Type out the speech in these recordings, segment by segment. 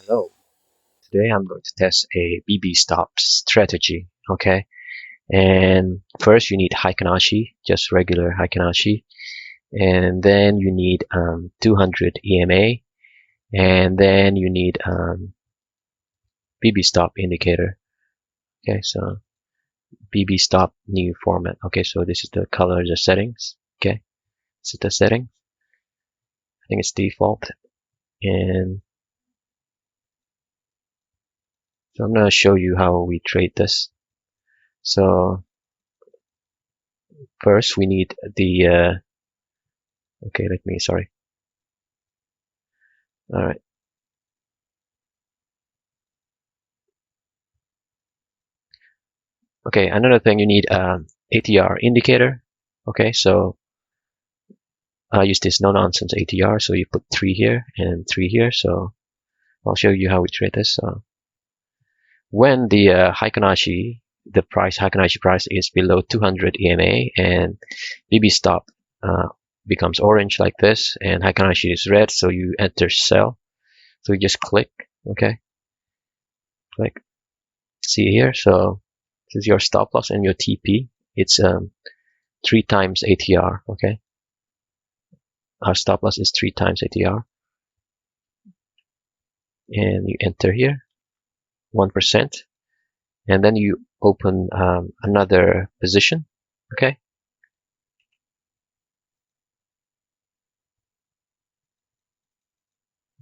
Hello. Today I'm going to test a BB stop strategy. Okay. And first you need Heiken Ashi, just regular Heiken Ashi. And then you need 200 EMA. And then you need BB stop indicator. Okay, so BB stop new format. Okay, so this is the color, the settings. Okay, this is the setting. I think it's default. And so I'm going to show you how we trade this. So first we need the okay, sorry. All right. Okay, another thing you need ATR indicator. Okay, so I use this no-nonsense ATR. So you put 3 here and 3 here. So I'll show you how we trade this. So when the Heiken Ashi, the Heiken Ashi price is below 200 EMA and BB stop becomes orange like this and Heiken Ashi is red, so you enter sell. So you just click. Okay, click. See here. So this is your stop loss and your TP. It's 3 times ATR. Okay. Our stop loss is 3 times ATR. And you enter here 1%, and then you open another position. Okay.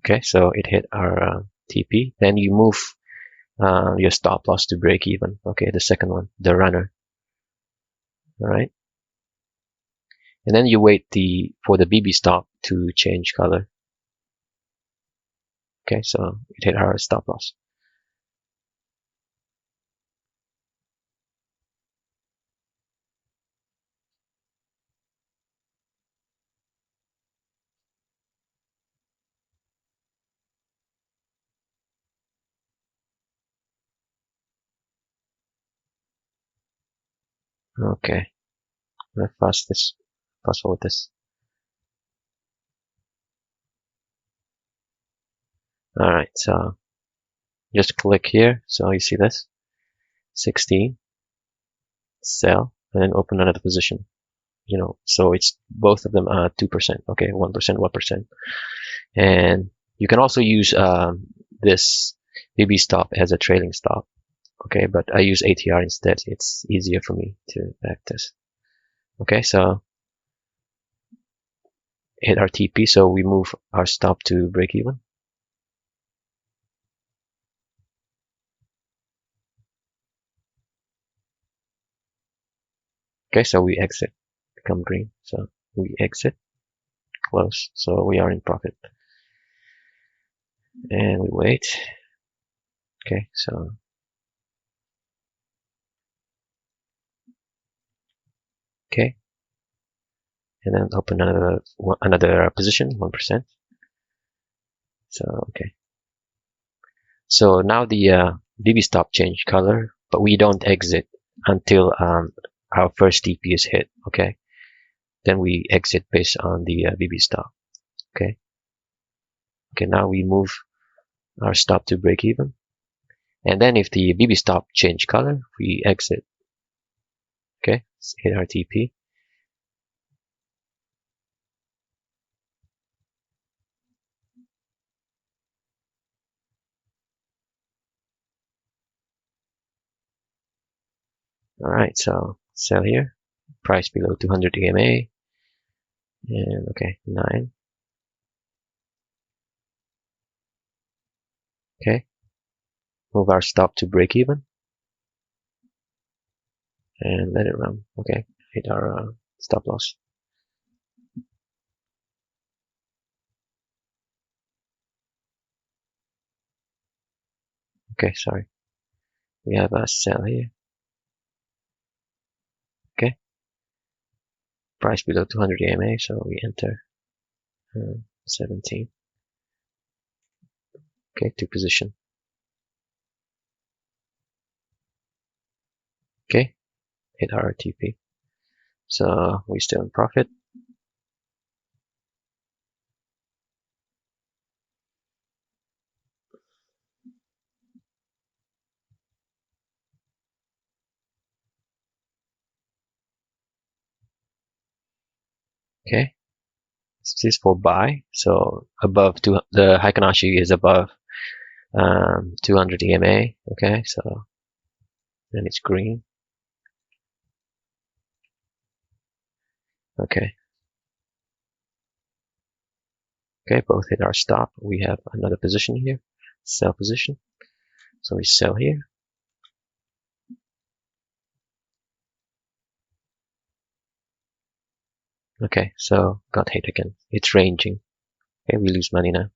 Okay, so it hit our TP. Then you move your stop loss to break even. Okay, the second one, the runner. All right. And then you wait for the BB stop to change color. Okay, so it hit our stop loss. Okay, let's fast forward this. All right, so just click here. So you see this 16, sell, and then open another position. So it's both of them 2%. Okay, 1%, 1%. And you can also use this BB stop as a trailing stop. Okay, but I use ATR instead. It's easier for me to access. Okay, so hit our TP, so we move our stop to break even. Okay, so we exit, become green. So we exit, close. So we are in profit. And we wait. Okay, so okay, and then open another position, 1%. So okay, so now the BB stop changed color, but we don't exit until our first TP is hit. Okay, then we exit based on the BB stop. Okay, now we move our stop to break even, and then if the BB stop change color, we exit. Okay, let's hit our TP. All right, so sell here, price below 200 EMA, and okay, 9. Okay, move our stop to break even, and let it run. Okay, hit our stop loss. Okay, sorry. We have a sell here. Okay, price below 200 EMA, so we enter 17. Okay, to position. Okay, hit our TP. So we're still in profit. Okay, this is for buy. So above the Heiken Ashi is above 200 EMA. Okay, so then it's green. Okay. Okay, both hit our stop. We have another position here, sell position. So we sell here. Okay, so got hit again. It's ranging. Okay, we lose money now.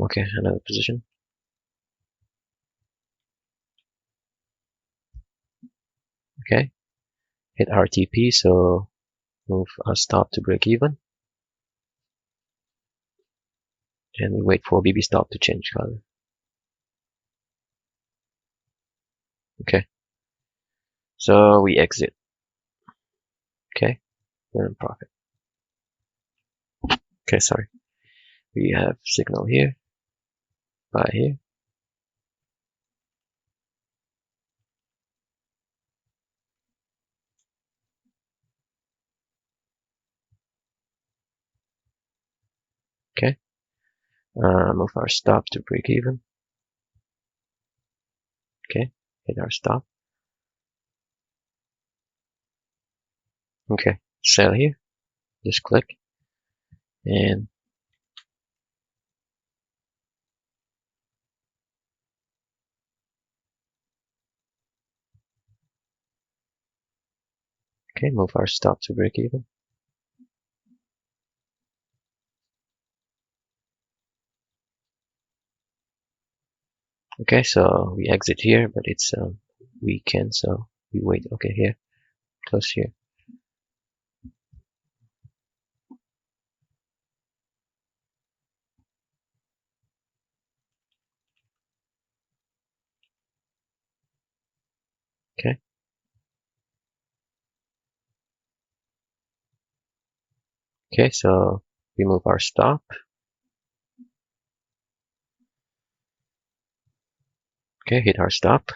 Okay, another position. Okay, hit RTP, so move our stop to break even. And we wait for BB stop to change color. Okay, so we exit. Okay, we're in profit. Okay, sorry. We have signal here, buy here. Okay, move our stop to break even. Okay, hit our stop. Okay, sell here. Just click and okay, move our stop to break even. Okay, so we exit here, but it's weekend, so we wait. Okay, here, close here. Okay. Okay, so we move our stop. Okay, hit our stop.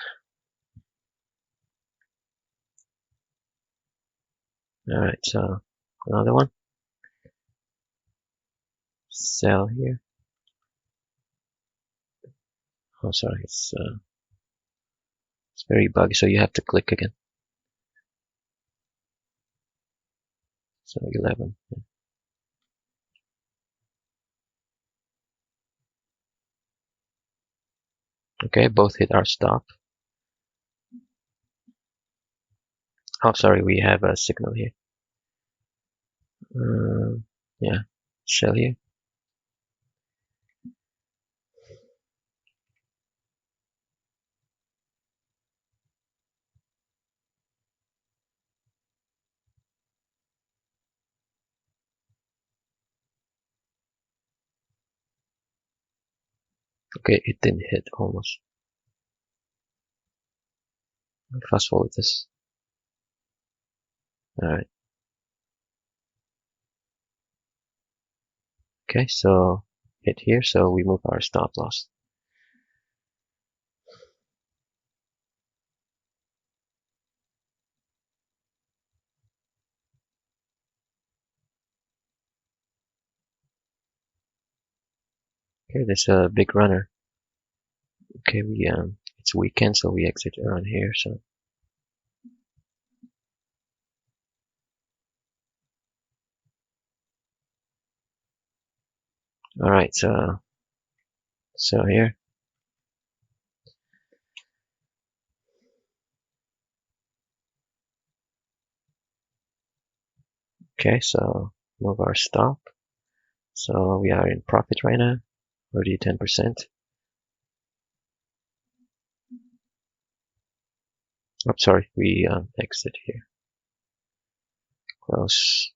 All right, so another one. Sell here. Oh, sorry, it's very buggy, so you have to click again. So 11. Okay, both hit our stop. Oh, sorry, we have a signal here. Yeah, sell here. Okay, it didn't hit almost. Fast forward this. All right. Okay, so hit here, so we move our stop loss. Okay, there's a big runner. Okay, we it's weekend, so we exit around here. So all right, so here. Okay, so move our stop. So we are in profit right now, already 10%. Oh, sorry, we exit here. Close.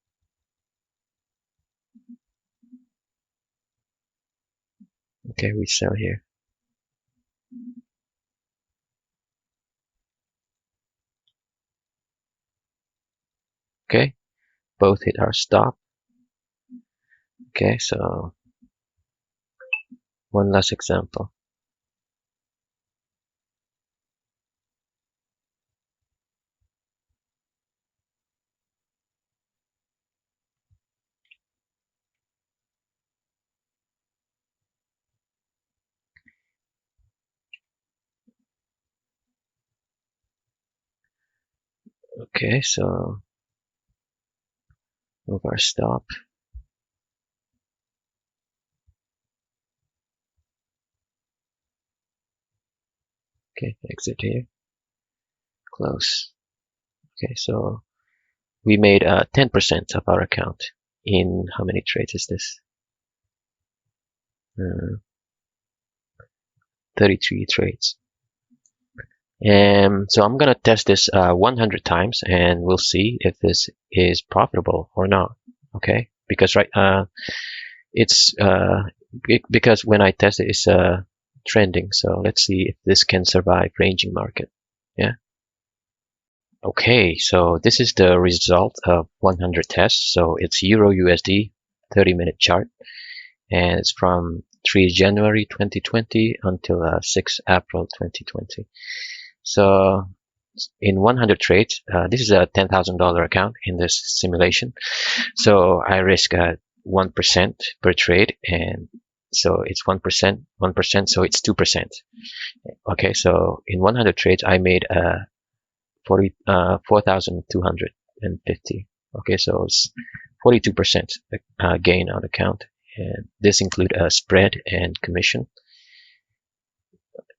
Okay, we sell here. Okay, both hit our stop. Okay, so one last example. Okay, so move our stop. Okay, exit here, close. Okay, so we made 10% of our account in how many trades is this? 33 trades. And so I'm gonna test this 100 times, and we'll see if this is profitable or not. Okay, because it's because when I test it, it's trending. So let's see if this can survive ranging market. Yeah. Okay, so this is the result of 100 tests. So it's Euro USD 30-minute chart, and it's from 3 January 2020 until 6 April 2020. So in 100 trades, this is a $10,000 account in this simulation. So I risk 1% per trade, and so it's 1%, so it's 2%. Okay, so in 100 trades, I made 4,250. Okay, so it's 42% gain on account, and this include a spread and commission.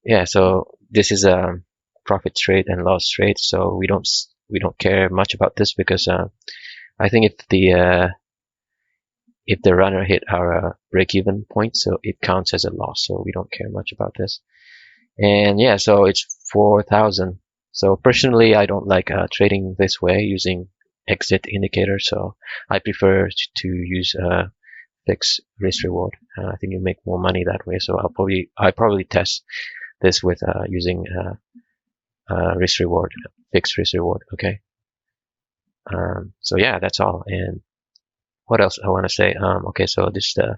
Yeah, so this is a profit trade and loss trade, so we don't care much about this because I think if the runner hit our break-even point, so it counts as a loss, so we don't care much about this. And yeah, so it's 4,000. So personally, I don't like trading this way using exit indicator, so I prefer to use fixed risk reward. I think you make more money that way, so I probably test this with using risk reward, fixed risk reward. Okay. So yeah, that's all. And what else I want to say? Okay, so this is the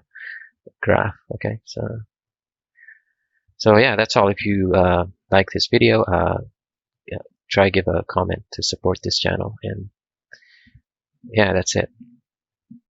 graph. Okay, so yeah, that's all. If you like this video, yeah, try give a comment to support this channel, and yeah, that's it.